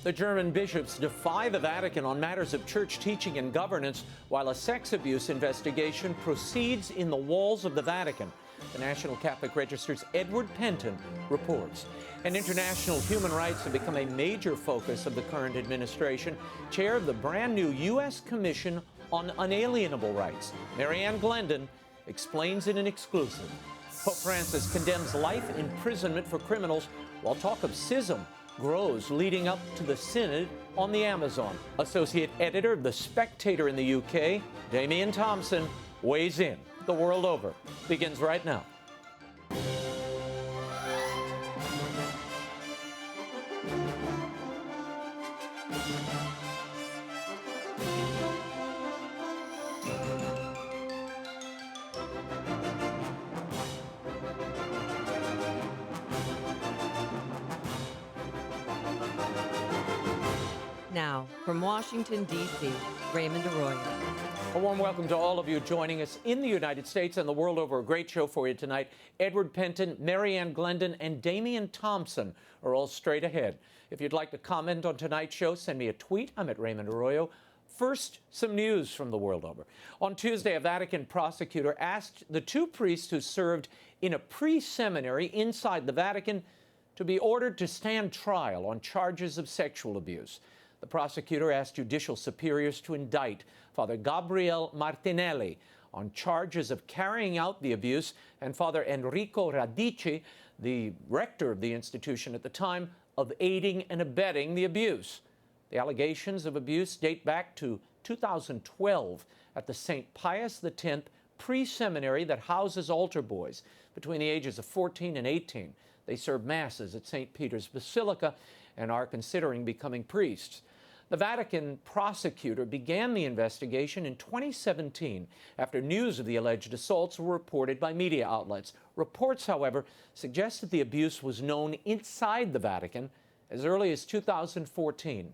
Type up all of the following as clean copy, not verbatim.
The German bishops defy the Vatican on matters of church teaching and governance, while a sex abuse investigation proceeds in the walls of the Vatican. The National Catholic Register's Edward Penton reports. And international human rights have become a major focus of the current administration. Chair of the brand new U.S. Commission on Unalienable Rights, Marianne Glendon, explains in an exclusive. Pope Francis condemns life imprisonment for criminals, while talk of schism grows leading up to the Synod on the Amazon. Associate editor of The Spectator in the UK, Damian Thompson, weighs in. The world over begins right now. Now, from Washington, D.C., Raymond Arroyo. A warm welcome to all of you joining us in the United States and the world over. A great show for you tonight. Edward Penton, Marianne Glendon, and Damian Thompson are all straight ahead. If you'd like to comment on tonight's show, send me a tweet. I'm at Raymond Arroyo. First, some news from the world over. On Tuesday, a Vatican prosecutor asked the two priests who served in a pre-seminary inside the Vatican to be ordered to stand trial on charges of sexual abuse. The prosecutor asked judicial superiors to indict Father Gabriele Martinelli on charges of carrying out the abuse, and Father Enrico Radici, the rector of the institution at the time, of aiding and abetting the abuse. The allegations of abuse date back to 2012 at the St. Pius X pre-seminary that houses altar boys between the ages of 14 and 18. They serve masses at St. Peter's Basilica and are considering becoming priests. The Vatican prosecutor began the investigation in 2017 after news of the alleged assaults were reported by media outlets. Reports, however, suggest that the abuse was known inside the Vatican as early as 2014.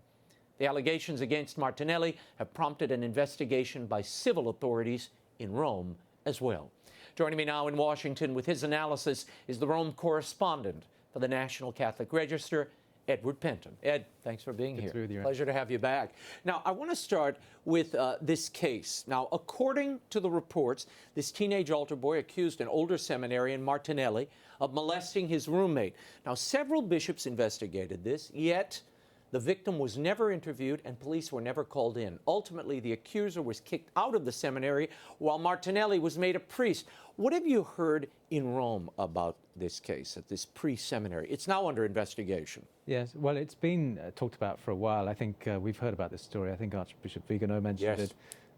The allegations against Martinelli have prompted an investigation by civil authorities in Rome as well. Joining me now in Washington with his analysis is the Rome correspondent for the National Catholic Register, Edward Penton. Ed, thanks for being here. Pleasure to have you back. Now, I want to start with this case. Now, according to the reports, this teenage altar boy accused an older seminarian, Martinelli, of molesting his roommate. Now, several bishops investigated this, yet the victim was never interviewed and police were never called in. Ultimately, the accuser was kicked out of the seminary while Martinelli was made a priest. What have you heard in Rome about this case at this pre-seminary? It's now under investigation. Yes, well, it's been talked about for a while. I think we've heard about this story. I think Archbishop Vigano mentioned it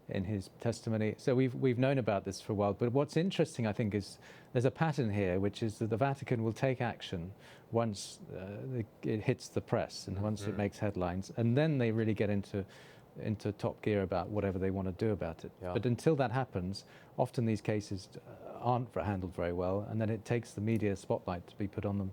in his testimony. So we've known about this for a while. But what's interesting, I think, is there's a pattern here, which is that the Vatican will take action once it hits the press and once it makes headlines, and then they really get into top gear about whatever they want to do about it. Yeah. But until that happens, often these cases aren't handled very well, and then it takes the media spotlight to be put on them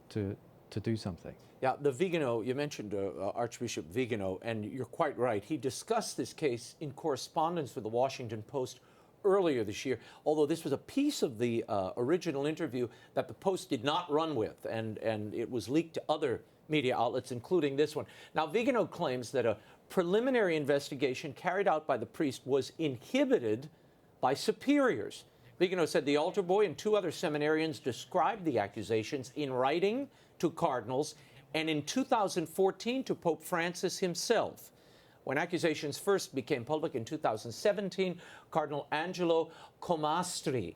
to do something. Yeah, the Vigano, you mentioned Archbishop Vigano, and you're quite right. He discussed this case in correspondence with the Washington Post earlier this year, although this was a piece of the original interview that the Post did not run with, and it was leaked to other media outlets, including this one. Now, Vigano claims that a preliminary investigation carried out by the priest was inhibited by superiors. Vigano said the altar boy and two other seminarians described the accusations in writing to cardinals and in 2014 to Pope Francis himself. When accusations first became public in 2017, Cardinal Angelo Comastri,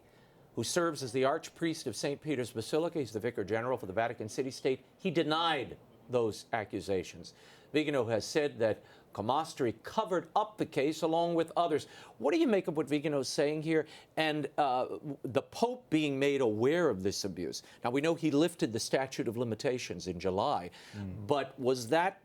who serves as the Archpriest of St. Peter's Basilica, he's the Vicar General for the Vatican City State, he denied those accusations. Vigano has said that Comastri covered up the case along with others. What do you make of what Vigano's saying here and the Pope being made aware of this abuse? Now, we know he lifted the statute of limitations in July, but was that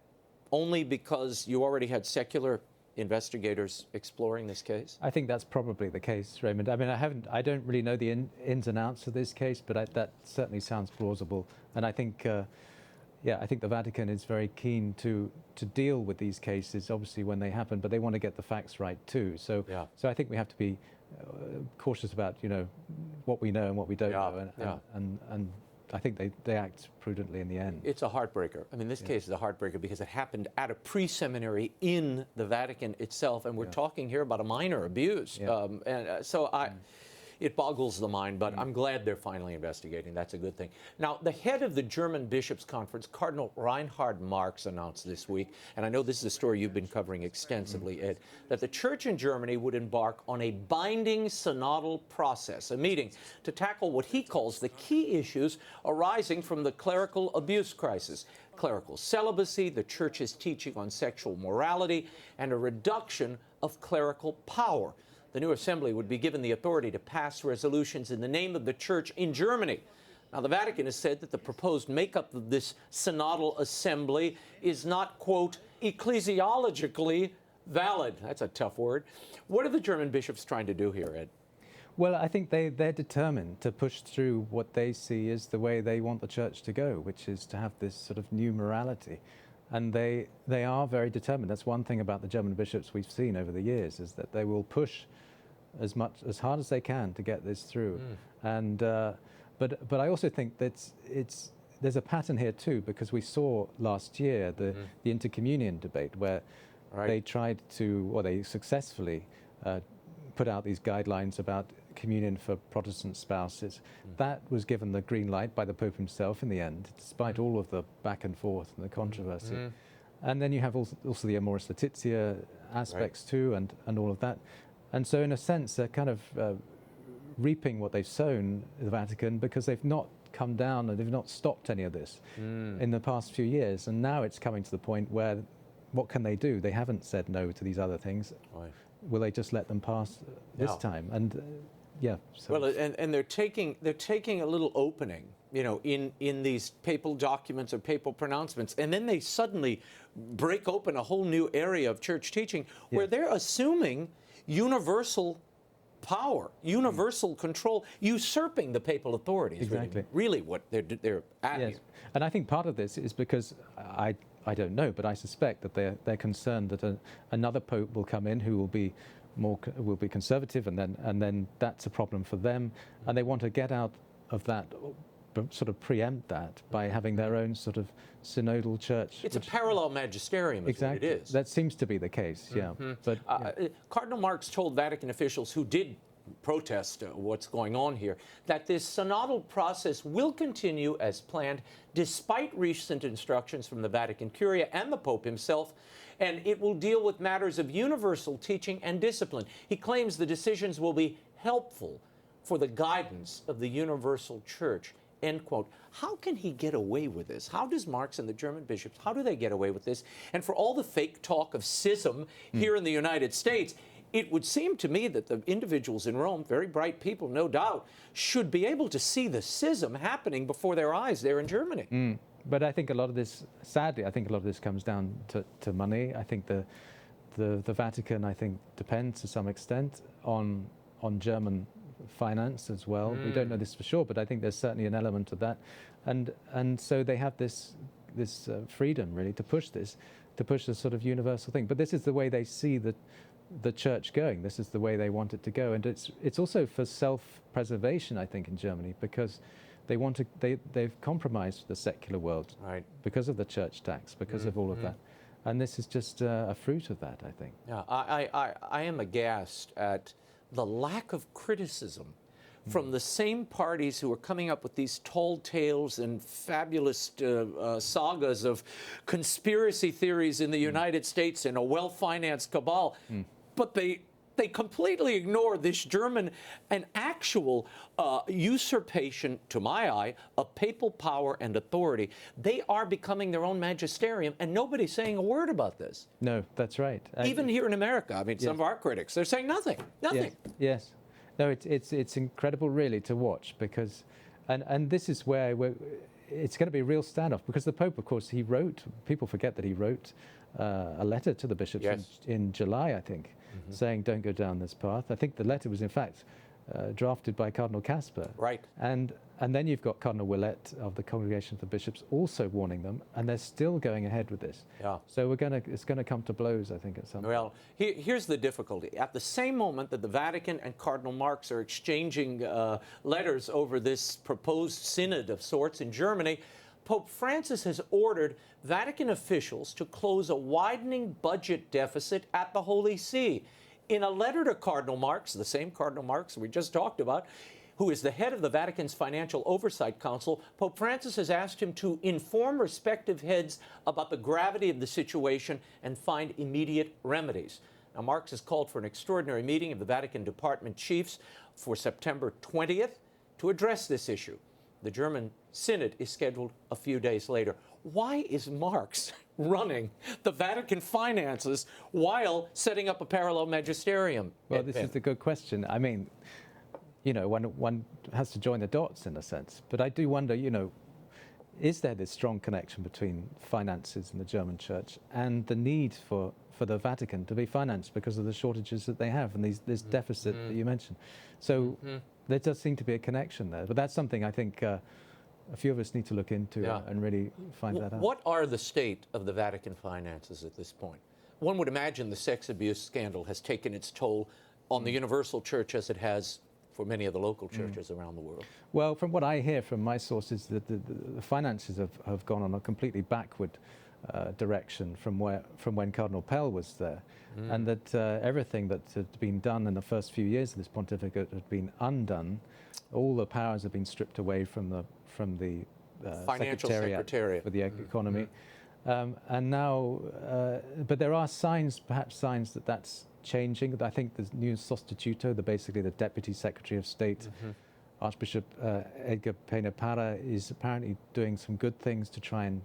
only because you already had secular investigators exploring this case? I think that's probably the case, Raymond. I mean, I don't really know the ins and outs of this case, but that certainly sounds plausible. And I think, I think the Vatican is very keen to deal with these cases, obviously, when they happen, but they want to get the facts right too. So I think we have to be cautious about, what we know and what we don't know, and I think they act prudently in the end. It's a heartbreaker. I mean, this case is a heartbreaker because it happened at a pre-seminary in the Vatican itself, and we're talking here about a minor abuse. It boggles the mind, but I'm glad they're finally investigating. That's a good thing. Now, the head of the German Bishops' Conference, Cardinal Reinhard Marx, announced this week, and I know this is a story you've been covering extensively, Ed, that the Church in Germany would embark on a binding synodal process, a meeting to tackle what he calls the key issues arising from the clerical abuse crisis: clerical celibacy, the Church's teaching on sexual morality, and a reduction of clerical power. The new assembly would be given the authority to pass resolutions in the name of the Church in Germany. Now, the Vatican has said that the proposed makeup of this synodal assembly is not, quote, ecclesiologically valid. That's a tough word. What are the German bishops trying to do here, Ed? Well, I think they're determined to push through what they see as the way they want the Church to go, which is to have this sort of new morality. And they are very determined. That's one thing about the German bishops we've seen over the years, is that they will push as hard as they can to get this through. And but I also think that there's a pattern here too, because we saw last year the intercommunion debate where they tried to, or they successfully put out these guidelines about communion for Protestant spouses. That was given the green light by the Pope himself in the end, despite all of the back and forth and the controversy. And then you have also the Amoris Laetitia aspects too, and all of that. And so in a sense, they're kind of reaping what they've sown, the Vatican, because they've not come down and they've not stopped any of this in the past few years. And now it's coming to the point where, what can they do? They haven't said no to these other things. Will they just let them pass this time? And so. Well, and they're taking a little opening, you know, in these papal documents or papal pronouncements, and then they suddenly break open a whole new area of church teaching where they're assuming universal power, universal control, usurping the papal authorities. Exactly. Really what they're at. Yes. And I think part of this is because I don't know, but I suspect that they're concerned that another pope will come in who will be conservative, and then that's a problem for them, and they want to get out of that, sort of preempt that by having their own sort of synodal church. It's a parallel magisterium, is what it is. That seems to be the case, But Cardinal Marx told Vatican officials who did protest what's going on here that this synodal process will continue as planned despite recent instructions from the Vatican Curia and the Pope himself, and it will deal with matters of universal teaching and discipline. He claims the decisions will be helpful for the guidance of the universal church, end quote. How can he get away with this? How does Marx and the German bishops, how do they get away with this? And for all the fake talk of schism here in the United States, it would seem to me that the individuals in Rome, very bright people, no doubt, should be able to see the schism happening before their eyes there in Germany. But I think a lot of this, sadly, I think a lot of this comes down to money. I think the Vatican, I think, depends to some extent on German finance as well. We don't know this for sure, but I think there's certainly an element of that. And so they have this freedom, really, to push this sort of universal thing. But this is the way they see the church going. This is the way they want it to go. And it's also for self-preservation, I think, in Germany, because they've compromised the secular world because of the church tax, because of all of that. And this is just a fruit of that, I think. Yeah, I am aghast at the lack of criticism from the same parties who are coming up with these tall tales and fabulous sagas of conspiracy theories in the United States and a well-financed cabal. But they completely ignore this German and actual usurpation, to my eye, of papal power and authority. They are becoming their own magisterium, and nobody's saying a word about this. No, that's right. Even here in America, I mean, some of our critics, they're saying nothing. Nothing. Yes. No, it's incredible, really, to watch, because, and this is where it's going to be a real standoff, because the Pope, of course, people forget that he wrote a letter to the bishops in July, I think, saying don't go down this path. I think the letter was, in fact, drafted by Cardinal Casper. Right. And And then you've got Cardinal Willett of the Congregation of the Bishops also warning them, and they're still going ahead with this. Yeah. So it's going to come to blows, I think, at some point. Well, here's the difficulty. At the same moment that the Vatican and Cardinal Marx are exchanging letters over this proposed synod of sorts in Germany, Pope Francis has ordered Vatican officials to close a widening budget deficit at the Holy See. In a letter to Cardinal Marx, the same Cardinal Marx we just talked about, who is the head of the Vatican's Financial Oversight Council, Pope Francis has asked him to inform respective heads about the gravity of the situation and find immediate remedies. Now, Marx has called for an extraordinary meeting of the Vatican department chiefs for September 20th to address this issue. The German synod is scheduled a few days later. Why is Marx running the Vatican finances while setting up a parallel magisterium? Well, this is the good question. I mean, you know, one has to join the dots in a sense. But I do wonder, you know, is there this strong connection between finances in the German church and the need for the Vatican to be financed because of the shortages that they have and this deficit that you mentioned? So there does seem to be a connection there. But that's something I think a few of us need to look into and really find that out. What are the state of the Vatican finances at this point? One would imagine the sex abuse scandal has taken its toll on the universal church as it has for many of the local churches around the world. Well, from what I hear from my sources, the finances have gone on a completely backward direction from when Cardinal Pell was there, and that everything that had been done in the first few years of this pontificate had been undone. All the powers have been stripped away from the Financial Secretariat for the economy, and now, but there are perhaps signs that that's changing. I think the new sostituto, basically the Deputy Secretary of State, Archbishop Edgar Pena-Parra, is apparently doing some good things to try and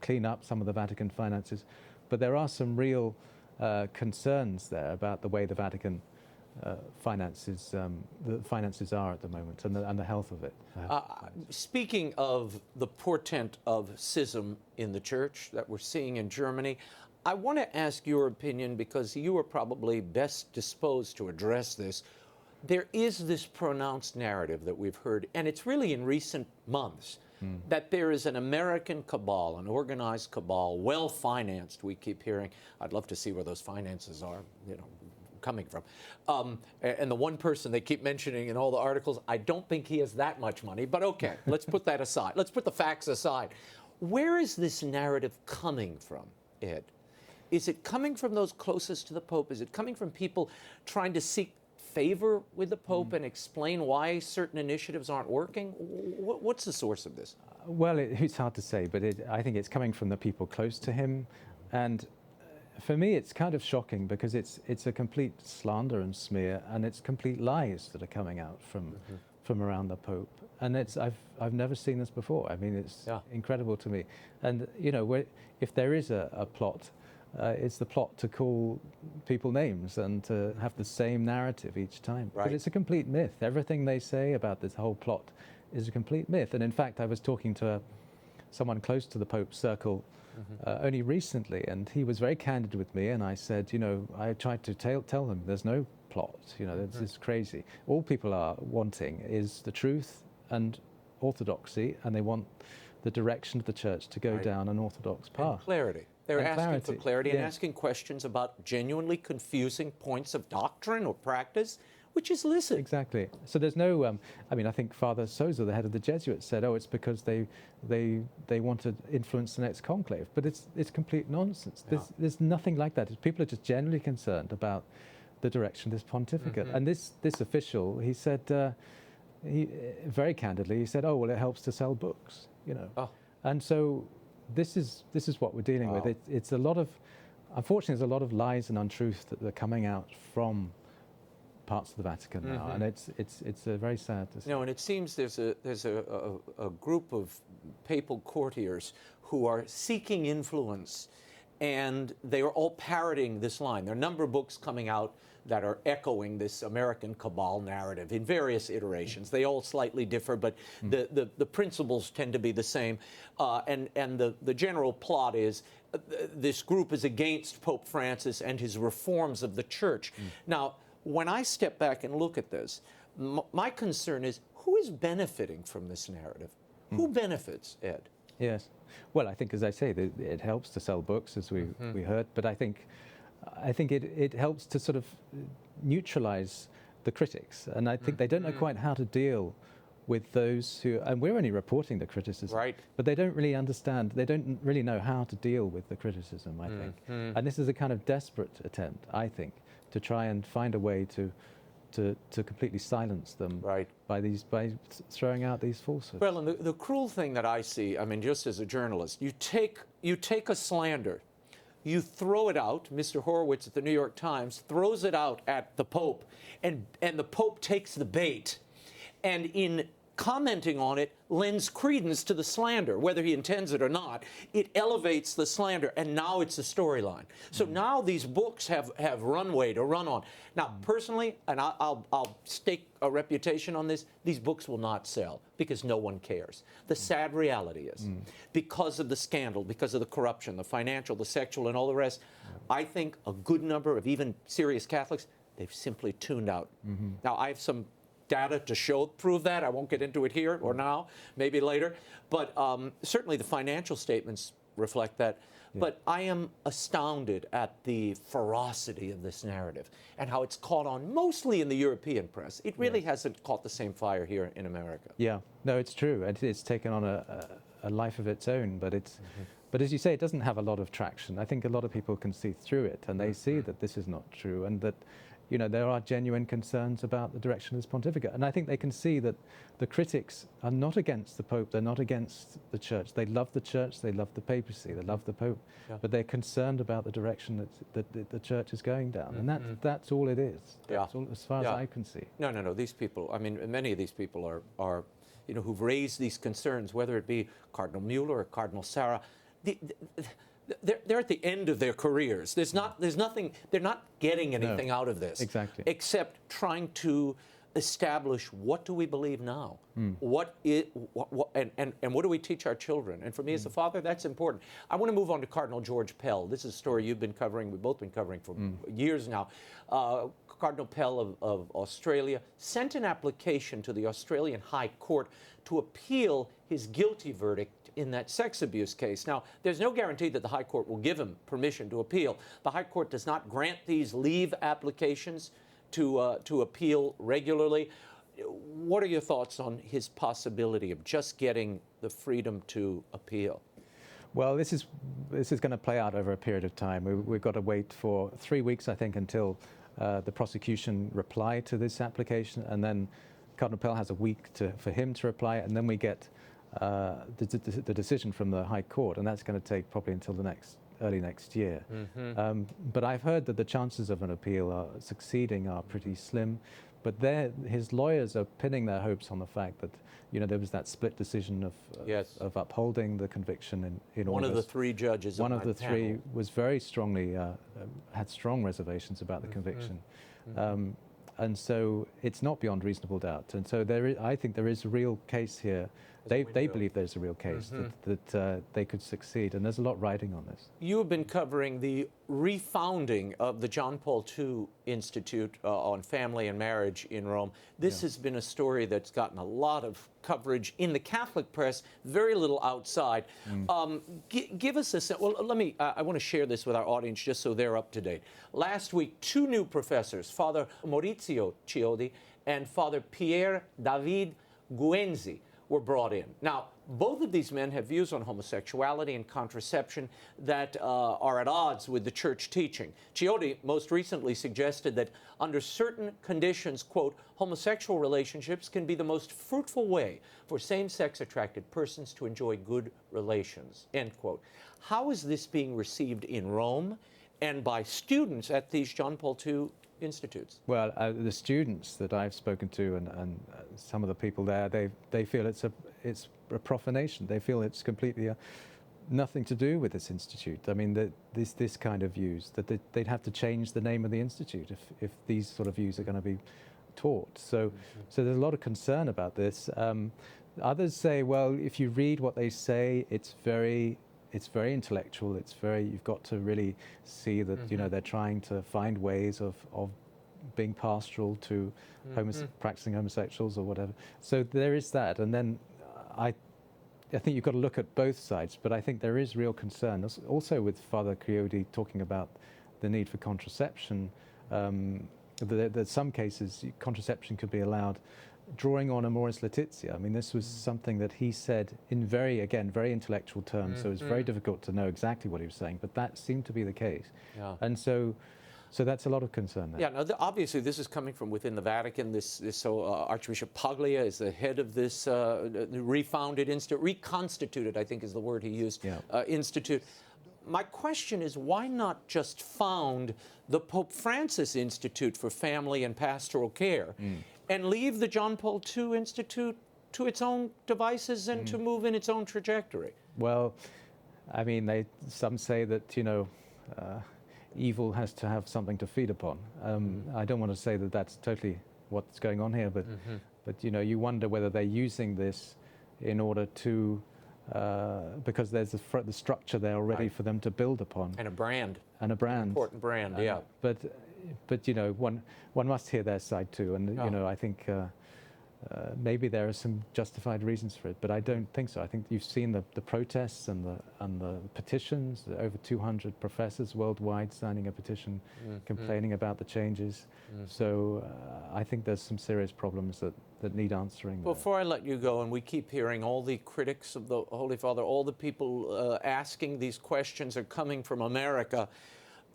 clean up some of the Vatican finances. But there are some real concerns there about the way the Vatican finances are at the moment and the health of it. Speaking of the portent of schism in the church that we're seeing in Germany, I want to ask your opinion because you are probably best disposed to address this. There is this pronounced narrative that we've heard, and it's really in recent months, that there is an American cabal, an organized cabal, well-financed, we keep hearing. I'd love to see where those finances are, you know, coming from. And the one person they keep mentioning in all the articles, I don't think he has that much money, but okay, let's put that aside. Let's put the facts aside. Where is this narrative coming from, Ed? Is it coming from those closest to the Pope? Is it coming from people trying to seek favor with the Pope and explain why certain initiatives aren't working? What's the source of this? Well, it's hard to say, but I think it's coming from the people close to him. And for me, it's kind of shocking because it's a complete slander and smear, and it's complete lies that are coming out from around the Pope. And I've never seen this before. I mean, it's incredible to me. And, you know, if there is a plot, it's the plot to call people names and to have the same narrative each time. Right. But it's a complete myth. Everything they say about this whole plot is a complete myth. And in fact, I was talking to someone close to the Pope's circle only recently, and he was very candid with me, and I said, you know, I tried to tell them there's no plot, you know, this is crazy. All people are wanting is the truth and orthodoxy, and they want the direction of the church to go down an orthodox path. And clarity. They're asking for clarity and yeah. asking questions about genuinely confusing points of doctrine or practice, which is illicit. Exactly. So there's no, I mean, I think Father Sosa, the head of the Jesuits, said, oh, it's because they want to influence the next conclave. But it's complete nonsense. There's nothing like that. People are just generally concerned about the direction of this pontificate. And this official, he said, he very candidly, he said, oh, well, it helps to sell books, you know. And so this is what we're dealing with. It's a lot of, unfortunately, there's a lot of lies and untruths that are coming out from parts of the Vatican now, and it's very sad to see. No, and it seems there's a group of papal courtiers who are seeking influence, and they are all parroting this line. There are a number of books coming out that are echoing this American cabal narrative in various iterations. They all slightly differ, but the principles tend to be the same. And the general plot is this group is against Pope Francis and his reforms of the church. Now, when I step back and look at this, my concern is Who is benefiting from this narrative? Who benefits, Ed? Yes. Well, I think, as I say, it helps to sell books, as we heard, but I think it helps to sort of neutralize the critics, and I think they don't know quite how to deal with those who, and we're only reporting the criticism, right? But they don't really understand, they don't really know how to deal with the criticism, I think. And this is a kind of desperate attempt, I think, to try and find a way to completely silence them, right, by throwing out these falsehoods. Well, and the cruel thing that I see, I mean, just as a journalist, you take a slander, you throw it out. Mr. Horowitz at the New York Times throws it out at the Pope, and the Pope takes the bait, and in commenting on it, lends credence to the slander, whether he intends it or not. It elevates the slander, and now it's a storyline. So now these books have runway to run on. Now, personally, and I'll stake a reputation on this, these books will not sell because no one cares. The sad reality is, because of the scandal, because of the corruption, the financial, the sexual, and all the rest, I think a good number of even serious Catholics, they've simply tuned out. Now, I have some data to prove that. I won't get into it here or now, maybe later. But certainly the financial statements reflect that. Yeah. But I am astounded at the ferocity of this narrative and how it's caught on mostly in the European press. It really hasn't caught the same fire here in America. Yeah, no, it's true. It's taken on a life of its own, but it's but as you say, it doesn't have a lot of traction. I think a lot of people can see through it, and they see that this is not true, and that there are genuine concerns about the direction of this pontificate. And I think they can see that the critics are not against the Pope, they're not against the Church. They love the Church, they love the papacy, they love the Pope, but they're concerned about the direction that the Church is going down. And that's all it is. That's all, as far as I can see. No. These people, I mean, many of these people are who've raised these concerns, whether it be Cardinal Mueller or Cardinal Sarah. They're at the end of their careers. There's nothing. They're not getting anything out of this, except trying to establish what do we believe now, and what do we teach our children. And for me as a father, that's important. I want to move on to Cardinal George Pell. This is a story you've been covering. We've both been covering for years now. Cardinal Pell of Australia sent an application to the Australian High Court to appeal his guilty verdict in that sex abuse case. Now, there's no guarantee that the High Court will give him permission to appeal. The High Court does not grant these leave applications to appeal regularly. What are your thoughts on his possibility of just getting the freedom to appeal? Well, this is going to play out over a period of time. We've got to wait for 3 weeks, I think, until the prosecution reply to this application, and then Cardinal Pell has a week for him to reply, and then we get the decision from the High Court, and that's going to take probably until early next year. But I've heard that the chances of an appeal succeeding are pretty slim. But his lawyers are pinning their hopes on the fact that there was that split decision of upholding the conviction in August. One of the three judges. One of the three was very strongly had strong reservations about the conviction. And so it's not beyond reasonable doubt. And so I think there is a real case here. They believe there's a real case that they could succeed, and there's a lot riding on this. You have been covering the refounding of the John Paul II Institute on Family and Marriage in Rome. This has been a story that's gotten a lot of coverage in the Catholic press, very little outside. Give us a sense. Well, I want to share this with our audience just so they're up to date. Last week, two new professors, Father Maurizio Chiodi and Father Pierre David Guenzi, were brought in. Now, both of these men have views on homosexuality and contraception that are at odds with the church teaching. Chiodi most recently suggested that under certain conditions, quote, homosexual relationships can be the most fruitful way for same-sex attracted persons to enjoy good relations, end quote. How is this being received in Rome and by students at these John Paul II institutes? Well, the students that I've spoken to and some of the people there, they feel it's a profanation. They feel it's completely nothing to do with this institute. I mean, this kind of views, that they'd have to change the name of the institute if these sort of views are going to be taught. So there's a lot of concern about this. Others say, well, if you read what they say, it's very intellectual. You've got to really see that they're trying to find ways of being pastoral to practicing homosexuals or whatever. So there is that, and then I think you've got to look at both sides, but I think there is real concern also with Father Coyote talking about the need for contraception. That some cases contraception could be allowed, drawing on Amoris Laetitia. I mean, this was something that he said in very intellectual terms, so it's very difficult to know exactly what he was saying, but that seemed to be the case. Yeah. And so that's a lot of concern there. Yeah, now obviously this is coming from within the Vatican. Archbishop Paglia is the head of this refounded institute, reconstituted, I think is the word he used, institute. My question is, why not just found the Pope Francis Institute for Family and Pastoral Care and leave the John Paul II Institute to its own devices and to move in its own trajectory? Well, I mean, some say that, evil has to have something to feed upon. I don't want to say that that's totally what's going on here, but you wonder whether they're using this in order to, because there's the structure there already for them to build upon. And a brand. And a brand. An important brand, yeah. But one must hear their side too, and I think maybe there are some justified reasons for it, but I don't think so. I think you've seen the protests and the petitions. Over 200 professors worldwide signing a petition complaining about the changes. So I think there's some serious problems that need answering. Before I let you go, and we keep hearing all the critics of the Holy Father, all the people asking these questions are coming from America.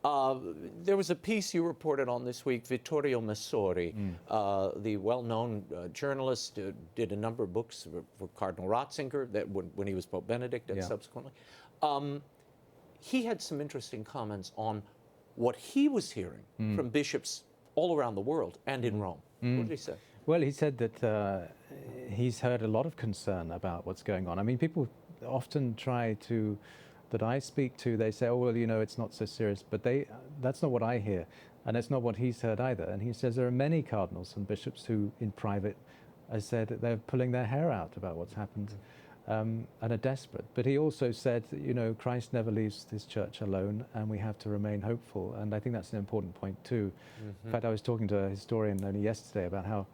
There was a piece you reported on this week, Vittorio Messori, the well-known journalist, did a number of books for Cardinal Ratzinger that when he was Pope Benedict and subsequently. He had some interesting comments on what he was hearing from bishops all around the world and in Rome. What did he say? Well, he said that he's heard a lot of concern about what's going on. I mean, people often that I speak to, they say, oh, well, it's not so serious. But that's not what I hear. And it's not what he's heard either. And he says there are many cardinals and bishops who, in private, have said that they're pulling their hair out about what's happened and are desperate. But he also said, Christ never leaves his church alone, and we have to remain hopeful. And I think that's an important point, too. In fact, I was talking to a historian only yesterday about how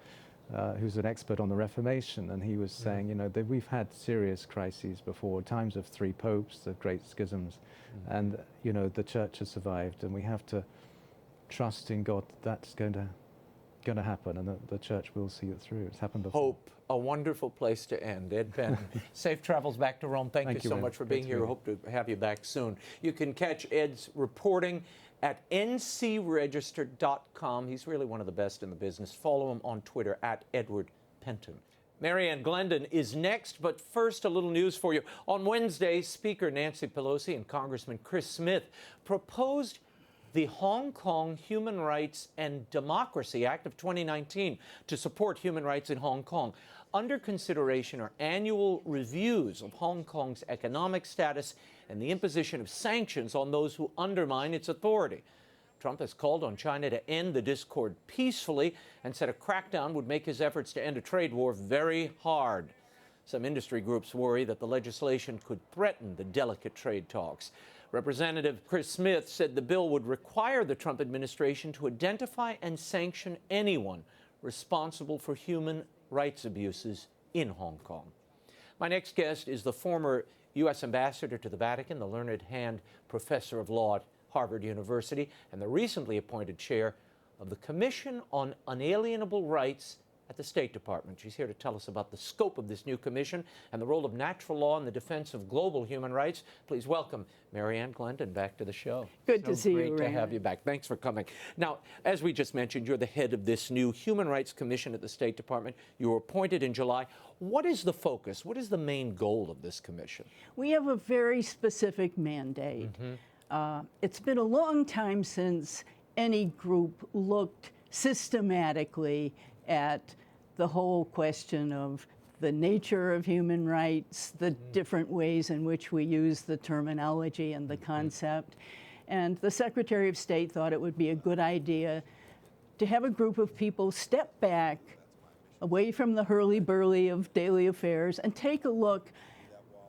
who's an expert on the Reformation, and he was saying, that we've had serious crises before, times of 3 popes, the great schisms, and the church has survived, and we have to trust in God that's going to happen, and the church will see it through. It's happened before. Hope, a wonderful place to end. Ed Penn, safe travels back to Rome. Thank you so much for being here. I hope to have you back soon. You can catch Ed's reporting at ncregister.com. He's really one of the best in the business. Follow him on Twitter at Edward Penton. Marianne Glendon is next, but first a little news for you. On Wednesday, Speaker Nancy Pelosi and Congressman Chris Smith proposed the Hong Kong Human Rights and Democracy Act of 2019 to support human rights in Hong Kong. Under consideration are annual reviews of Hong Kong's economic status and the imposition of sanctions on those who undermine its authority. Trump has called on China to end the discord peacefully and said a crackdown would make his efforts to end a trade war very hard. Some industry groups worry that the legislation could threaten the delicate trade talks. Representative Chris Smith said the bill would require the Trump administration to identify and sanction anyone responsible for human rights abuses in Hong Kong. My next guest is the former U.S. Ambassador to the Vatican, the learned hand professor of law at Harvard University, and the recently appointed chair of the Commission on Unalienable Rights at the State Department. She's here to tell us about the scope of this new commission and the role of natural law in the defense of global human rights. Please welcome Marianne Glendon back to the show. Good to see you, Raymond. Great to have you back. Thanks for coming. Now, as we just mentioned, you're the head of this new Human Rights Commission at the State Department. You were appointed in July. What is the focus? What is the main goal of this commission? We have a very specific mandate. It's been a long time since any group looked systematically at the whole question of the nature of human rights, the different ways in which we use the terminology and the concept. And the Secretary of State thought it would be a good idea to have a group of people step back away from the hurly-burly of daily affairs and take a look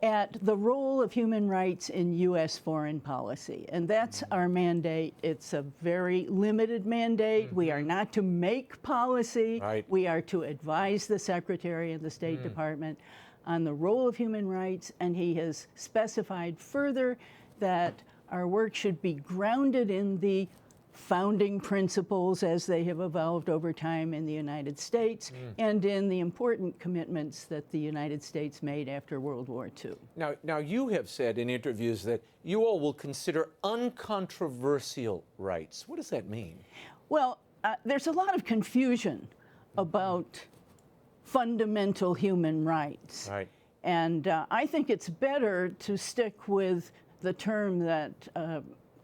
at the role of human rights in U.S. foreign policy. And that's our mandate. It's a very limited mandate. We are not to make policy. Right. We are to advise the Secretary of the State Department on the role of human rights. And he has specified further that our work should be grounded in the founding principles as they have evolved over time in the United States and in the important commitments that the United States made after World War II. Now you have said in interviews that you all will consider uncontroversial rights. What does that mean? Well, there's a lot of confusion about fundamental human rights. Right. And I think it's better to stick with the term that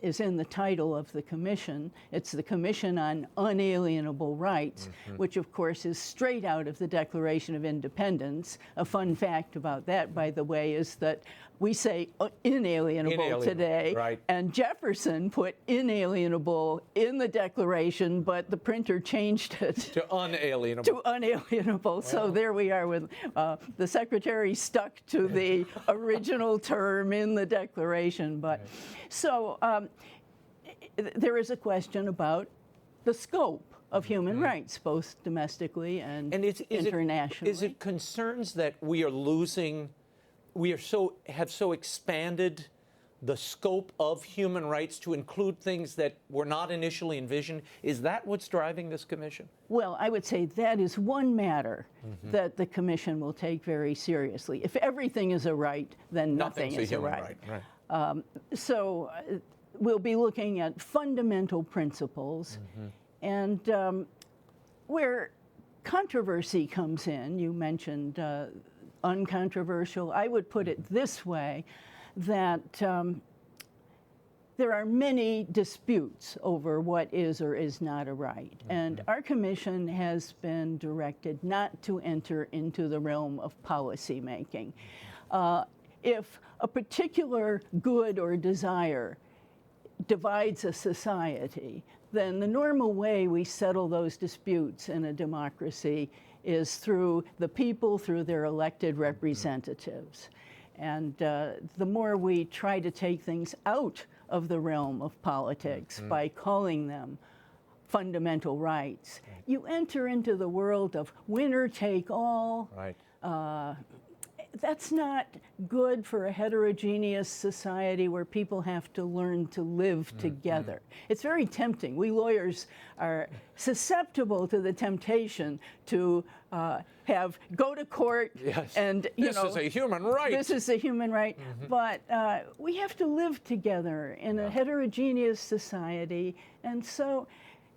is in the title of the commission. It's the Commission on Unalienable Rights, which of course is straight out of the Declaration of Independence. A fun fact about that, by the way, is that we say inalienable today, right. And Jefferson put inalienable in the Declaration, but the printer changed it To unalienable. to unalienable. So there we are with the Secretary stuck to the original term in the Declaration. But so there is a question about the scope of human rights, both domestically and internationally. Is it concerns that we are losing, have so expanded the scope of human rights to include things that were not initially envisioned? Is that what's driving this commission? Well, I would say that is one matter that the commission will take very seriously. If everything is a right, then nothing is a right. So we'll be looking at fundamental principles, and where controversy comes in, you mentioned uncontroversial, I would put it this way, that there are many disputes over what is or is not a right. And our commission has been directed not to enter into the realm of policy making. If a particular good or desire divides a society, then the normal way we settle those disputes in a democracy is through the people, through their elected representatives. And the more we try to take things out of the realm of politics by calling them fundamental rights, you enter into the world of winner take all. Right. That's not good for a heterogeneous society where people have to learn to live together. It's very tempting. We lawyers are susceptible to the temptation to go to court and, this is a human right. This is a human right. But we have to live together in a heterogeneous society. And so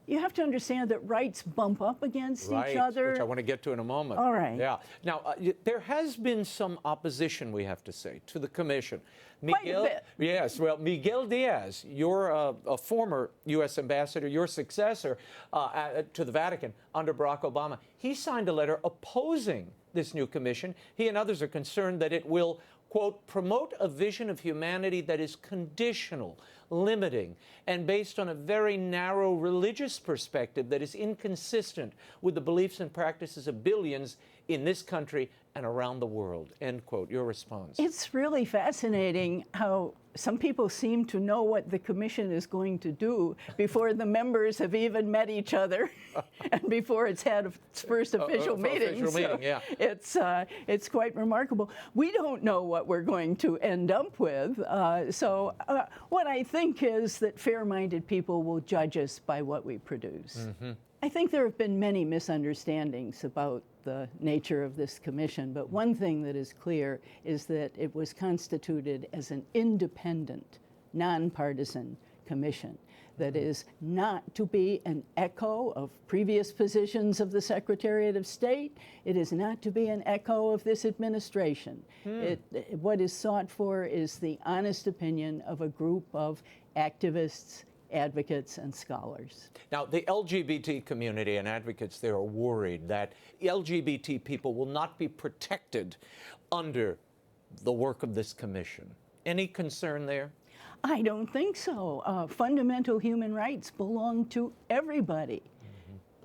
you have to understand that rights bump up against each other. Which I want to get to in a moment. All right. Yeah. Now, there has been some opposition, we have to say, to the commission. Quite a bit. Yes. Well, Miguel Diaz, you're a former U.S. ambassador, your successor to the Vatican under Barack Obama. He signed a letter opposing this new commission. He and others are concerned that it will, quote, promote a vision of humanity that is conditional, limiting, and based on a very narrow religious perspective that is inconsistent with the beliefs and practices of billions in this country and around the world, end quote. Your response? It's really fascinating how some people seem to know what the commission is going to do before the members have even met each other and before it's had its first official meeting. It's quite remarkable. We don't know what we're going to end up with. So what I think is that fair-minded people will judge us by what we produce. I think there have been many misunderstandings about the nature of this commission, but one thing that is clear is that it was constituted as an independent, nonpartisan commission that is not to be an echo of previous positions of the Secretariat of State. It is not to be an echo of this administration. What is sought for is the honest opinion of a group of activists, advocates, and scholars. Now, the LGBT community and advocates there are worried that LGBT people will not be protected under the work of this commission. Any concern there? I don't think so. Fundamental human rights belong to everybody.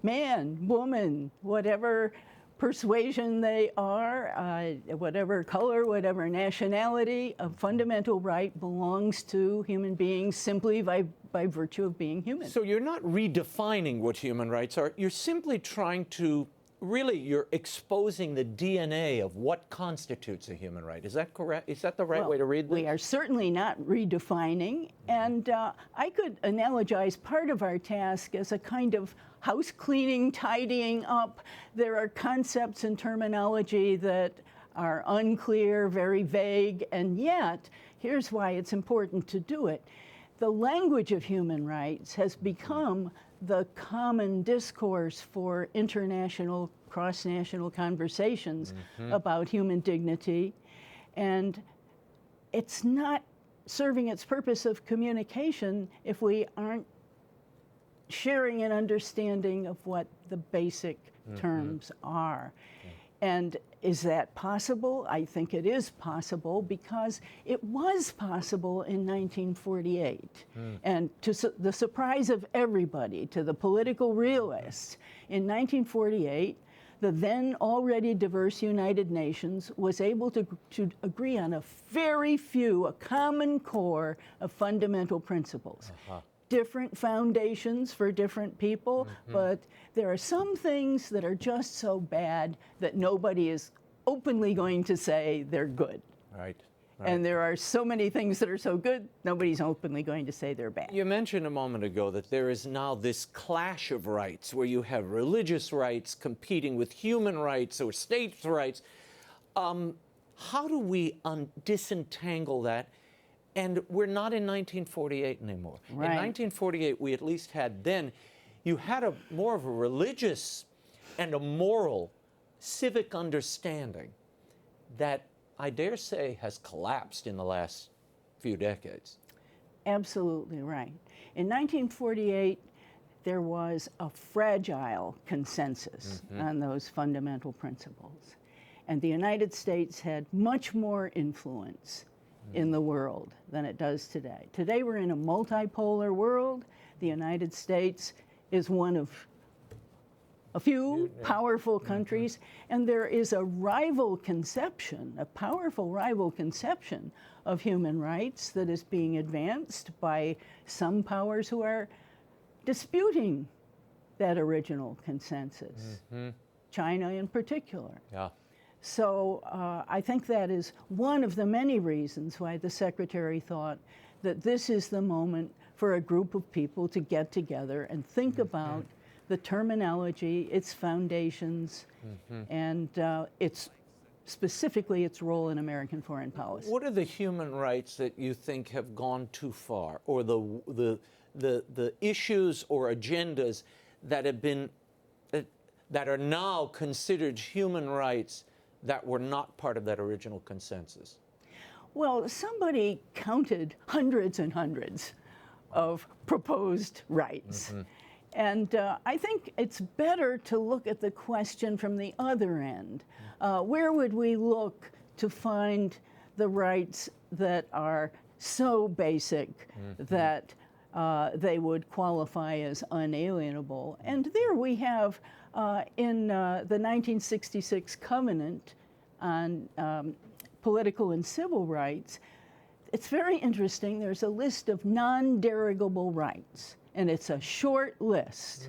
Man, woman, whatever persuasion they are, whatever color, whatever nationality, a fundamental right belongs to human beings simply by virtue of being human. So you're not redefining what human rights are. You're simply trying to, really, you're exposing the DNA of what constitutes a human right. Is that correct? Is that the right way to read this? We are certainly not redefining, and I could analogize part of our task as a kind of house cleaning, tidying up. There are concepts and terminology that are unclear, very vague, and yet, here's why it's important to do it. The language of human rights has become the common discourse for international, cross-national conversations about human dignity, and it's not serving its purpose of communication if we aren't sharing an understanding of what the basic terms are. And is that possible? I think it is possible because it was possible in 1948. And to the surprise of everybody, to the political realists, in 1948, the then already diverse United Nations was able to agree on a very few, a common core of fundamental principles. Different foundations for different people, but there are some things that are just so bad that nobody is openly going to say they're good. Right. And there are so many things that are so good, nobody's openly going to say they're bad. You mentioned a moment ago that there is now this clash of rights where you have religious rights competing with human rights or states' rights. How do we disentangle that? And we're not in 1948 anymore. Right. In 1948, we at least had then, you had more of a religious and a moral civic understanding that I dare say has collapsed in the last few decades. Absolutely right. In 1948, there was a fragile consensus on those fundamental principles. And the United States had much more influence in the world than it does today. Today we're in a multipolar world. The United States is one of a few powerful countries, and there is a rival conception, a powerful rival conception of human rights that is being advanced by some powers who are disputing that original consensus, China in particular. Yeah. So I think that is one of the many reasons why the Secretary thought that this is the moment for a group of people to get together and think about the terminology, its foundations, and specifically its role in American foreign policy. What are the human rights that you think have gone too far, or the issues or agendas that have been that are now considered human rights that were not part of that original consensus? Well, somebody counted hundreds and hundreds of proposed rights. And I think it's better to look at the question from the other end. Where would we look to find the rights that are so basic that they would qualify as unalienable? And there we have in the 1966 Covenant on Political and Civil Rights, it's very interesting. There's a list of non-derogable rights, and it's a short list.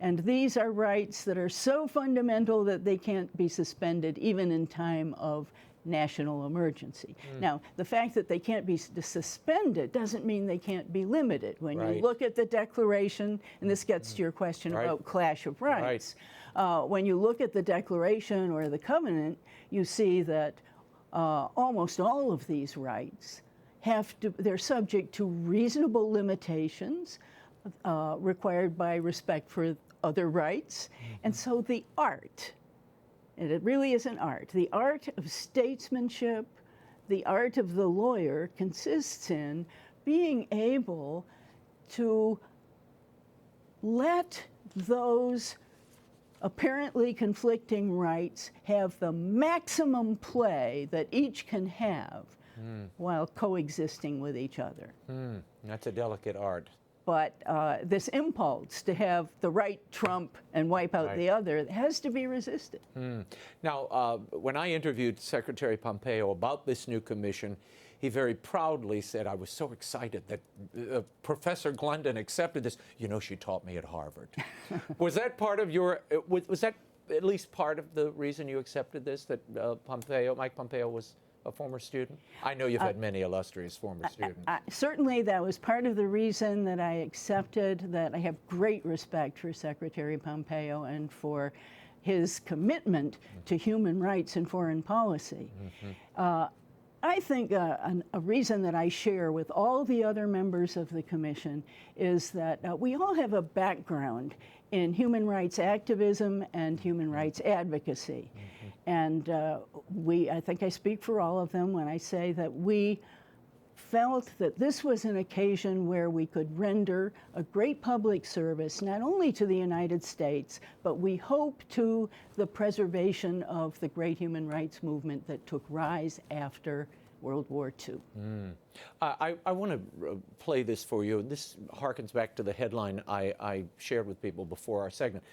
And these are rights that are so fundamental that they can't be suspended even in time of national emergency. Now, the fact that they can't be suspended doesn't mean they can't be limited. When you look at the Declaration, and this gets to your question about clash of rights, when you look at the Declaration or the Covenant, you see that almost all of these rights they're subject to reasonable limitations required by respect for other rights. And so the art, and it really is an art, the art of statesmanship, the art of the lawyer consists in being able to let those apparently conflicting rights have the maximum play that each can have while coexisting with each other. That's a delicate art. But this impulse to have the right trump and wipe out the other has to be resisted. Now, when I interviewed Secretary Pompeo about this new commission, he very proudly said, I was so excited that Professor Glendon accepted this. You know, she taught me at Harvard. Was that part of your, was that at least part of the reason you accepted this, that Mike Pompeo was a former student? I know you've had many illustrious former students. Certainly that was part of the reason that I accepted, that I have great respect for Secretary Pompeo and for his commitment to human rights and foreign policy. I think a reason that I share with all the other members of the commission is that we all have a background in human rights activism and human rights advocacy. And I think I speak for all of them when I say that we felt that this was an occasion where we could render a great public service, not only to the United States, but we hope to the preservation of the great human rights movement that took rise after World War II. I want to play this for you. This harkens back to the headline I shared with people before our segment.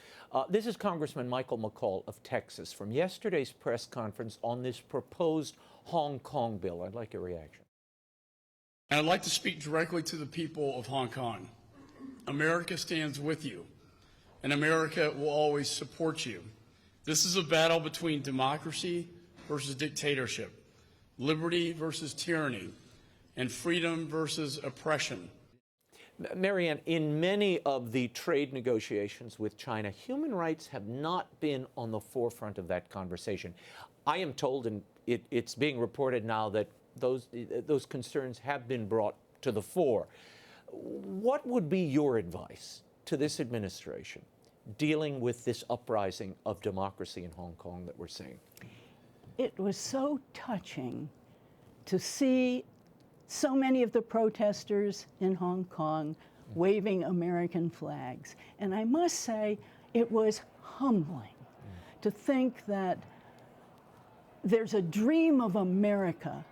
This is Congressman Michael McCall of Texas from yesterday's press conference on this proposed Hong Kong bill. I'd like your reaction. And I'd like to speak directly to the people of Hong Kong. America stands with you, and America will always support you. This is a battle between democracy versus dictatorship, liberty versus tyranny, and freedom versus oppression. Marianne, in many of the trade negotiations with China, human rights have not been on the forefront of that conversation. I am told, and it's being reported now, that those concerns have been brought to the fore. What would be your advice to this administration dealing with this uprising of democracy in Hong Kong that we're seeing? It was so touching to see so many of the protesters in Hong Kong waving American flags. And I must say, it was humbling to think that there's a dream of America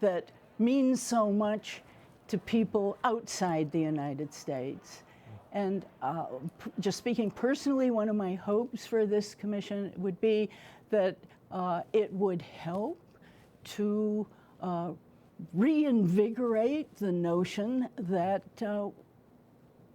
that means so much to people outside the United States. And just speaking personally, one of my hopes for this commission would be that it would help to reinvigorate the notion that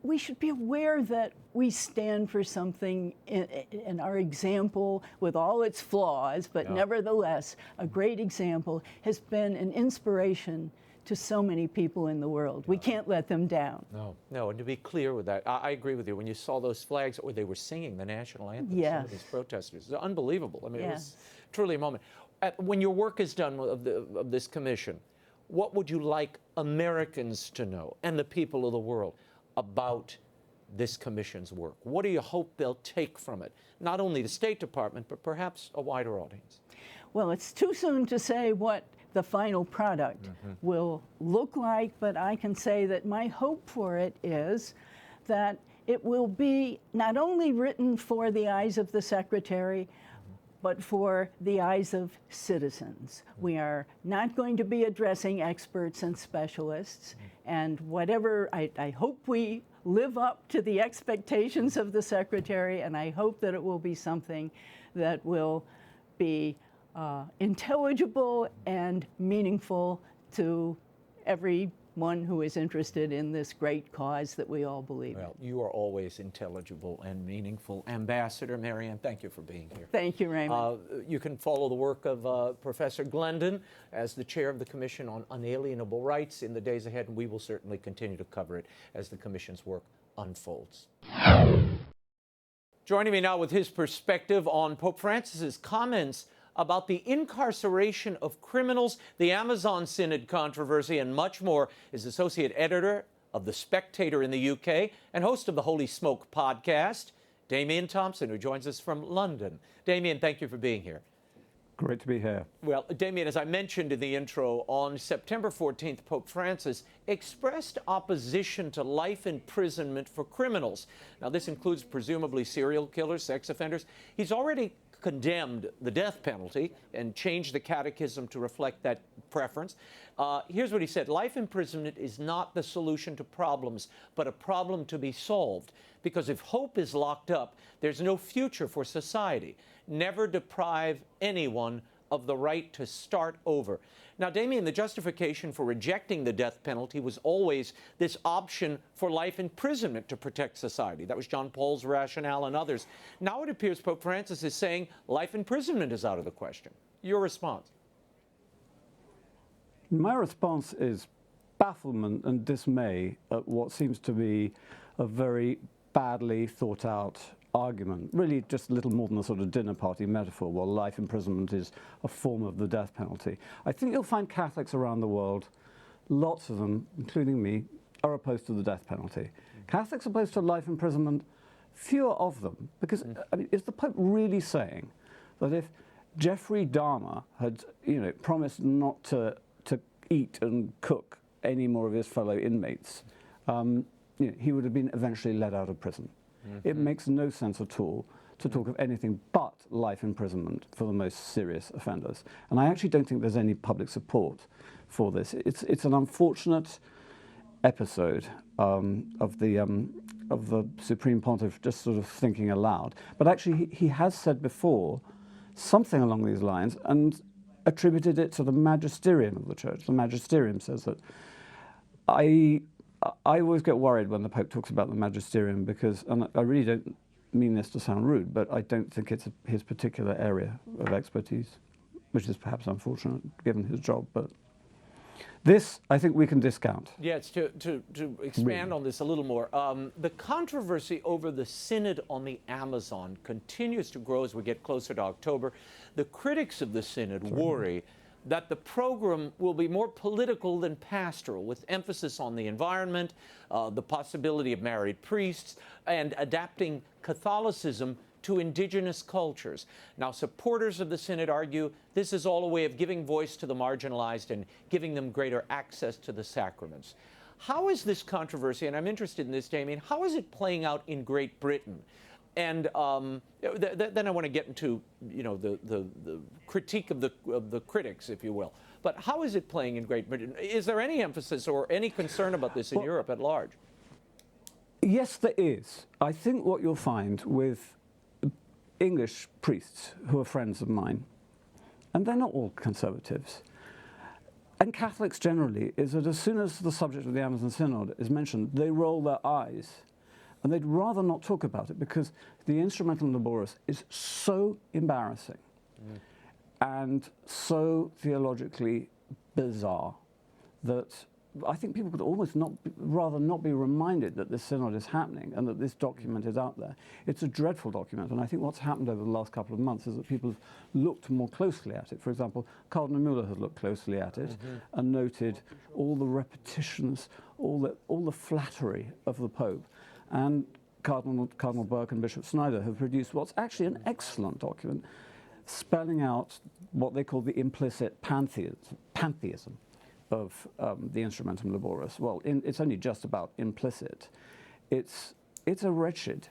we should be aware that we stand for something in our example, with all its flaws, but nevertheless, a great example, has been an inspiration to so many people in the world. We can't let them down. No, and to be clear with that, I agree with you. When you saw those flags, or they were singing the national anthem, some of these protesters, it's unbelievable. I mean, it was truly a moment. When your work is done of this commission, what would you like Americans to know, and the people of the world, about this commission's work? What do you hope they'll take from it? Not only the State Department, but perhaps a wider audience. Well, it's too soon to say what the final product will look like, but I can say that my hope for it is that it will be not only written for the eyes of the Secretary, but for the eyes of citizens. We are not going to be addressing experts and specialists, and whatever, I hope we live up to the expectations of the Secretary, and I hope that it will be something that will be intelligible and meaningful to everyone who is interested in this great cause that we all believe in. Well, you are always intelligible and meaningful. Ambassador Marianne, thank you for being here. Thank you, Raymond. You can follow the work of Professor Glendon as the chair of the Commission on Unalienable Rights in the days ahead, and we will certainly continue to cover it as the Commission's work unfolds. Joining me now with his perspective on Pope Francis's comments about the incarceration of criminals, the Amazon Synod controversy, and much more is associate editor of The Spectator in the UK and host of the Holy Smoke podcast, Damian Thompson, who joins us from London. Damian, thank you for being here. Great to be here. Well, Damian, as I mentioned in the intro, on September 14th, Pope Francis expressed opposition to life imprisonment for criminals. Now, this includes presumably serial killers, sex offenders. He's already condemned the death penalty and changed the catechism to reflect that preference. Here's what he said: life imprisonment is not the solution to problems, but a problem to be solved. Because if hope is locked up, there's no future for society. Never deprive anyone of the right to start over. Now, Damien, the justification for rejecting the death penalty was always this option for life imprisonment to protect society. That was John Paul's rationale and others. Now it appears Pope Francis is saying life imprisonment is out of the question. Your response? My response is bafflement and dismay at what seems to be a very badly thought out argument, really just a little more than a sort of dinner party metaphor. Well, life imprisonment is a form of the death penalty. I think you'll find Catholics around the world, lots of them, including me, are opposed to the death penalty. Catholics opposed to life imprisonment, fewer of them, because I mean, is the Pope really saying that if Jeffrey Dahmer had, promised not to eat and cook any more of his fellow inmates, he would have been eventually let out of prison? It makes no sense at all to talk of anything but life imprisonment for the most serious offenders. And I actually don't think there's any public support for this. It's an unfortunate episode of the Supreme Pontiff just sort of thinking aloud. But actually, he has said before something along these lines and attributed it to the magisterium of the Church. The magisterium says that. I always get worried when the Pope talks about the magisterium because, and I really don't mean this to sound rude, but I don't think it's his particular area of expertise, which is perhaps unfortunate given his job. But this, I think we can discount. Yes, to expand on this a little more, the controversy over the Synod on the Amazon continues to grow as we get closer to October. The critics of the Synod worry that the program will be more political than pastoral, with emphasis on the environment, the possibility of married priests, and adapting Catholicism to indigenous cultures. Now, supporters of the Synod argue this is all a way of giving voice to the marginalized and giving them greater access to the sacraments. How is this controversy, and I'm interested in this, Damien, how is it playing out in Great Britain? And then I want to get into, the critique of the critics, if you will. But how is it playing in Great Britain? Is there any emphasis or any concern about this in Europe at large? Yes, there is. I think what you'll find with English priests who are friends of mine, and they're not all conservatives, and Catholics generally, is that as soon as the subject of the Amazon Synod is mentioned, they roll their eyes. And they'd rather not talk about it because the Instrumentum Laboris is so embarrassing and so theologically bizarre that I think people could almost rather not be reminded that this synod is happening and that this document is out there. It's a dreadful document, and I think what's happened over the last couple of months is that people have looked more closely at it. For example, Cardinal Muller has looked closely at it and noted all the repetitions, all the flattery of the Pope. And Cardinal Burke and Bishop Snyder have produced what's actually an excellent document, spelling out what they call the implicit pantheism of the Instrumentum Laboris. Well, it's only just about implicit. It's a wretched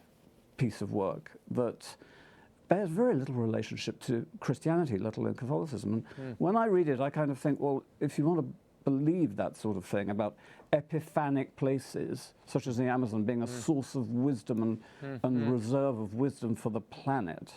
piece of work that bears very little relationship to Christianity, let alone Catholicism. And when I read it, I kind of think, well, if you want to believe that sort of thing about epiphanic places, such as the Amazon being a source of wisdom and reserve of wisdom for the planet,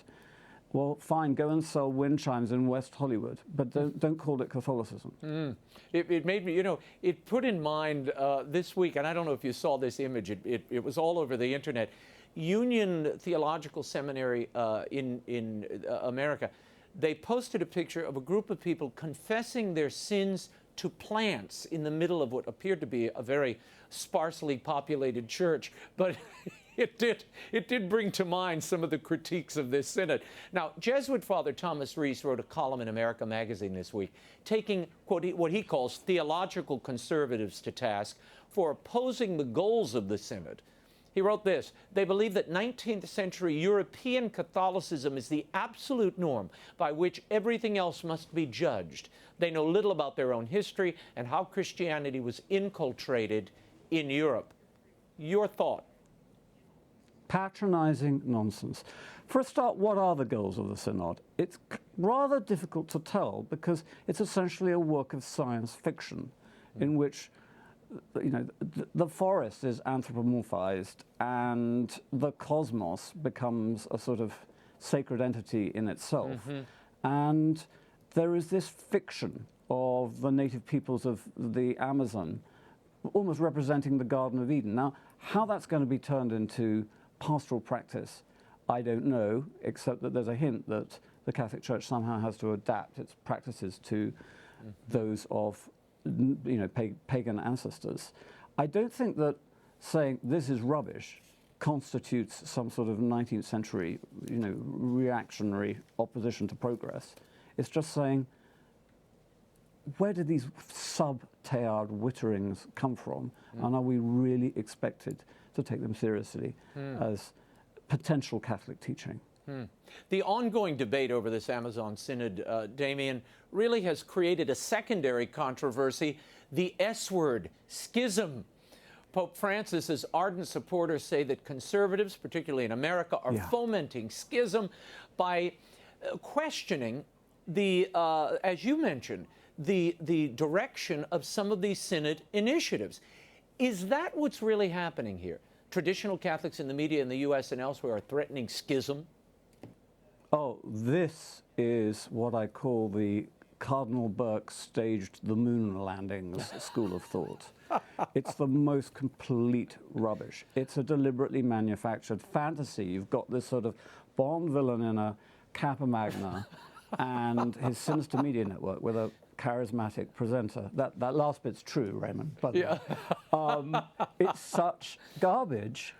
well, fine, go and sell wind chimes in West Hollywood, but don't call it Catholicism. It made me, it put in mind this week, and I don't know if you saw this image, it was all over the internet, Union Theological Seminary in America. They posted a picture of a group of people confessing their sins to plants in the middle of what appeared to be a very sparsely populated church, but it did bring to mind some of the critiques of this synod. Now, Jesuit Father Thomas Reese wrote a column in America Magazine this week, taking what he calls theological conservatives to task for opposing the goals of the synod. He wrote this: they believe that 19th century European Catholicism is the absolute norm by which everything else must be judged. They know little about their own history and how Christianity was inculturated in Europe. Your thought? Patronizing nonsense. For a start, what are the goals of the Synod? It's rather difficult to tell because it's essentially a work of science fiction in which the forest is anthropomorphized and the cosmos becomes a sort of sacred entity in itself. And there is this fiction of the native peoples of the Amazon almost representing the Garden of Eden. Now, how that's going to be turned into pastoral practice, I don't know, except that there's a hint that the Catholic Church somehow has to adapt its practices to those of pagan ancestors. I don't think that saying this is rubbish constitutes some sort of 19th century, reactionary opposition to progress. It's just saying, where do these sub-Teilhard witterings come from? And are we really expected to take them seriously as potential Catholic teaching? The ongoing debate over this Amazon Synod, Damien, really has created a secondary controversy, the S word, schism. Pope Francis's ardent supporters say that conservatives, particularly in America, are fomenting schism by questioning the, as you mentioned, the direction of some of these Synod initiatives. Is that what's really happening here? Traditional Catholics in the media in the U.S. and elsewhere are threatening schism? Oh, this is what I call the Cardinal Burke staged the moon landings school of thought. It's the most complete rubbish. It's a deliberately manufactured fantasy. You've got this sort of Bond villain in a Kappa Magna and his sinister media network with a charismatic presenter. That last bit's true, Raymond. By the way. It's such garbage.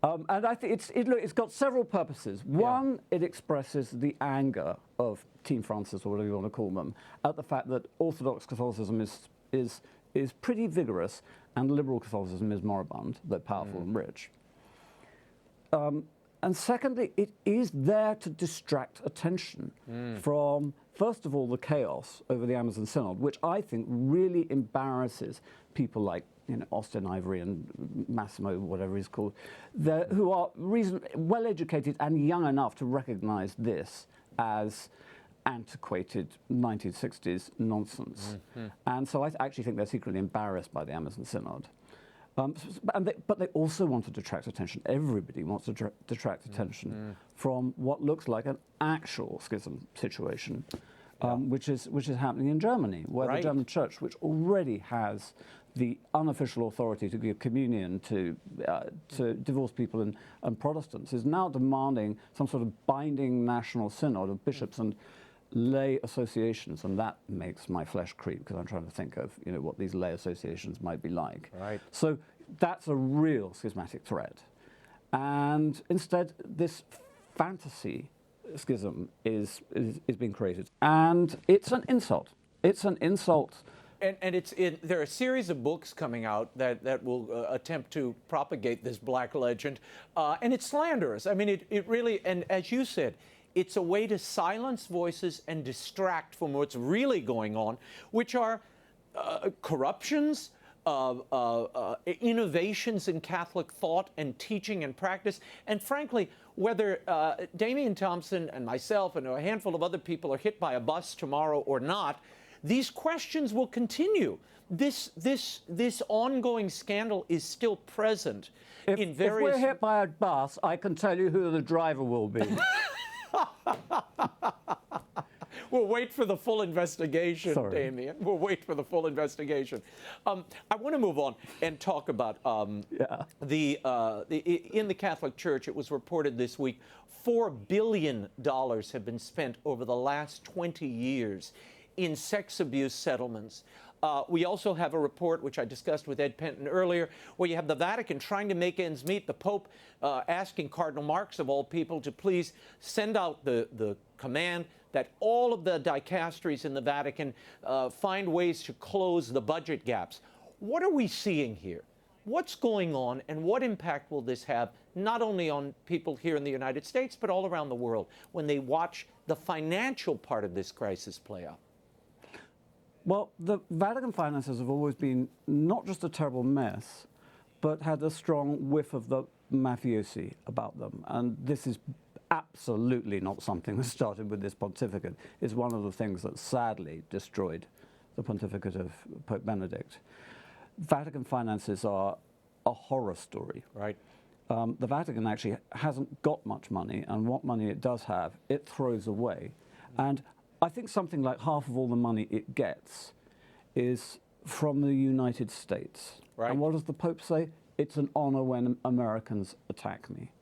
And I think it's got several purposes. One, it expresses the anger of Team Francis, or whatever you want to call them, at the fact that Orthodox Catholicism is pretty vigorous and liberal Catholicism is moribund, though powerful and rich. And secondly, it is there to distract attention from, first of all, the chaos over the Amazon Synod, which I think really embarrasses people like Austin Ivory and Massimo, whatever he's called, who are well-educated and young enough to recognize this as antiquated 1960s nonsense. And so I actually think they're secretly embarrassed by the Amazon Synod. But they also want to detract attention. Everybody wants to detract attention from what looks like an actual schism situation, which is happening in Germany, where the German Church, which already has the unofficial authority to give communion to divorced people and Protestants, is now demanding some sort of binding national synod of bishops and lay associations, and that makes my flesh creep because I'm trying to think of what these lay associations might be like. Right. So that's a real schismatic threat, and instead this fantasy schism is being created, and it's an insult. It's an insult. And there are a series of books coming out that will attempt to propagate this black legend, and it's slanderous. I mean, it really, and as you said, it's a way to silence voices and distract from what's really going on, which are corruptions, innovations in Catholic thought and teaching and practice, and frankly, whether Damien Thompson and myself and a handful of other people are hit by a bus tomorrow or not, these questions will continue. This ongoing scandal is still present in various... If we're hit by a bus, I can tell you who the driver will be. We'll wait for the full investigation, Sorry. Damien. We'll wait for the full investigation. I want to move on and talk about in the Catholic Church, it was reported this week, $4 billion have been spent over the last 20 years in sex abuse settlements. We also have a report, which I discussed with Ed Penton earlier, where you have the Vatican trying to make ends meet, the Pope asking Cardinal Marx, of all people, to please send out the command that all of the dicasteries in the Vatican find ways to close the budget gaps. What are we seeing here? What's going on, and what impact will this have, not only on people here in the United States, but all around the world, when they watch the financial part of this crisis play out? Well, the Vatican finances have always been not just a terrible mess, but had a strong whiff of the mafiosi about them. And this is absolutely not something that started with this pontificate. It's one of the things that sadly destroyed the pontificate of Pope Benedict. Vatican finances are a horror story. Right. The Vatican actually hasn't got much money, and what money it does have, it throws away. And I think something like half of all the money it gets is from the United States. Right. And what does the Pope say? It's an honor when Americans attack me.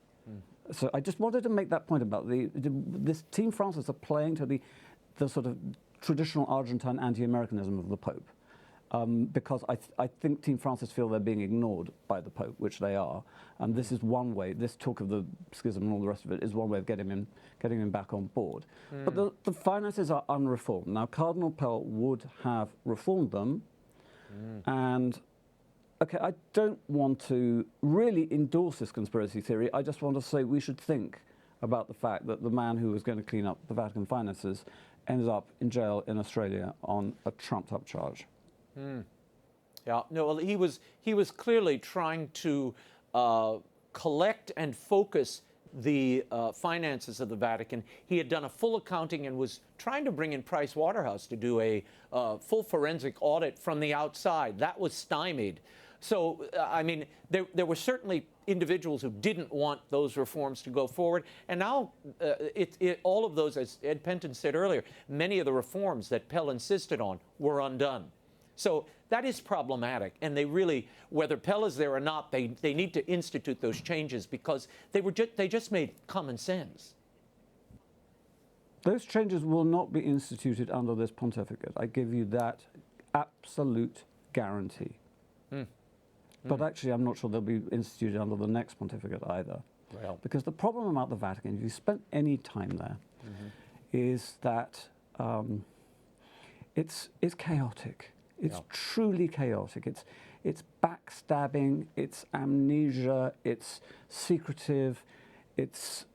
So I just wanted to make that point about this Team Francis are playing to the sort of traditional Argentine anti-Americanism of the Pope. Because I think Team Francis feel they're being ignored by the Pope, which they are. And this is one way, this talk of the schism and all the rest of it is one way of getting him back on board. But the finances are unreformed. Now, Cardinal Pell would have reformed them. And, okay, I don't want to really endorse this conspiracy theory. I just want to say we should think about the fact that the man who was going to clean up the Vatican finances ended up in jail in Australia on a trumped-up charge. Yeah, no, well, he was clearly trying to collect and focus the finances of the Vatican. He had done a full accounting and was trying to bring in Price Waterhouse to do a full forensic audit from the outside. That was stymied. So, I mean, there were certainly individuals who didn't want those reforms to go forward. And now all of those, as Ed Penton said earlier, many of the reforms that Pell insisted on were undone. So that is problematic, and they really, whether Pell is there or not, they need to institute those changes because they just made common sense. Those changes will not be instituted under this pontificate. I give you that absolute guarantee. But actually, I'm not sure they'll be instituted under the next pontificate either. Well. Because the problem about the Vatican, if you spent any time there, is that it's chaotic. It's truly chaotic. It's backstabbing, it's amnesia, it's secretive, it's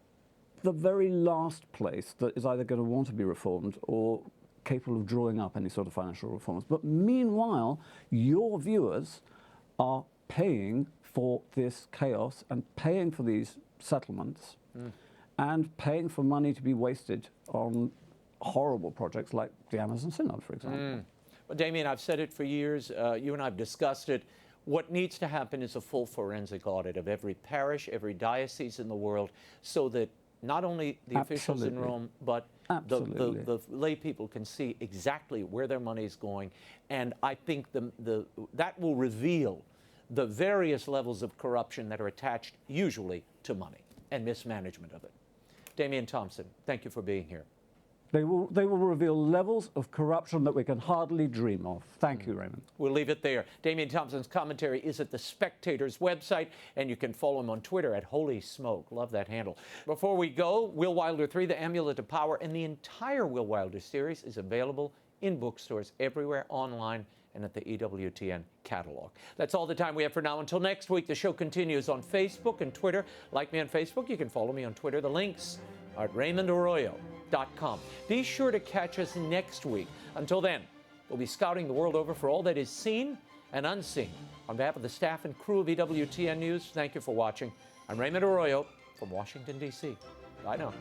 the very last place that is either going to want to be reformed or capable of drawing up any sort of financial reforms. But meanwhile, your viewers are paying for this chaos and paying for these settlements and paying for money to be wasted on horrible projects like the Amazon Synod, for example. Well, Damien, I've said it for years. You and I have discussed it. What needs to happen is a full forensic audit of every parish, every diocese in the world, so that not only the officials in Rome, but the lay people can see exactly where their money is going. And I think that will reveal the various levels of corruption that are attached usually to money and mismanagement of it. Damien Thompson, thank you for being here. They will reveal levels of corruption that we can hardly dream of. Thank you, Raymond. We'll leave it there. Damien Thompson's commentary is at the Spectator's website, and you can follow him on Twitter at Holy Smoke. Love that handle. Before we go, Will Wilder 3, The Amulet of Power, and the entire Will Wilder series is available in bookstores everywhere, online, and at the EWTN catalog. That's all the time we have for now. Until next week, the show continues on Facebook and Twitter. Like me on Facebook, you can follow me on Twitter. The links are at RaymondArroyo.com. Be sure to catch us next week. Until then, we'll be scouting the world over for all that is seen and unseen. On behalf of the staff and crew of EWTN News, thank you for watching. I'm Raymond Arroyo from Washington, D.C. Bye now.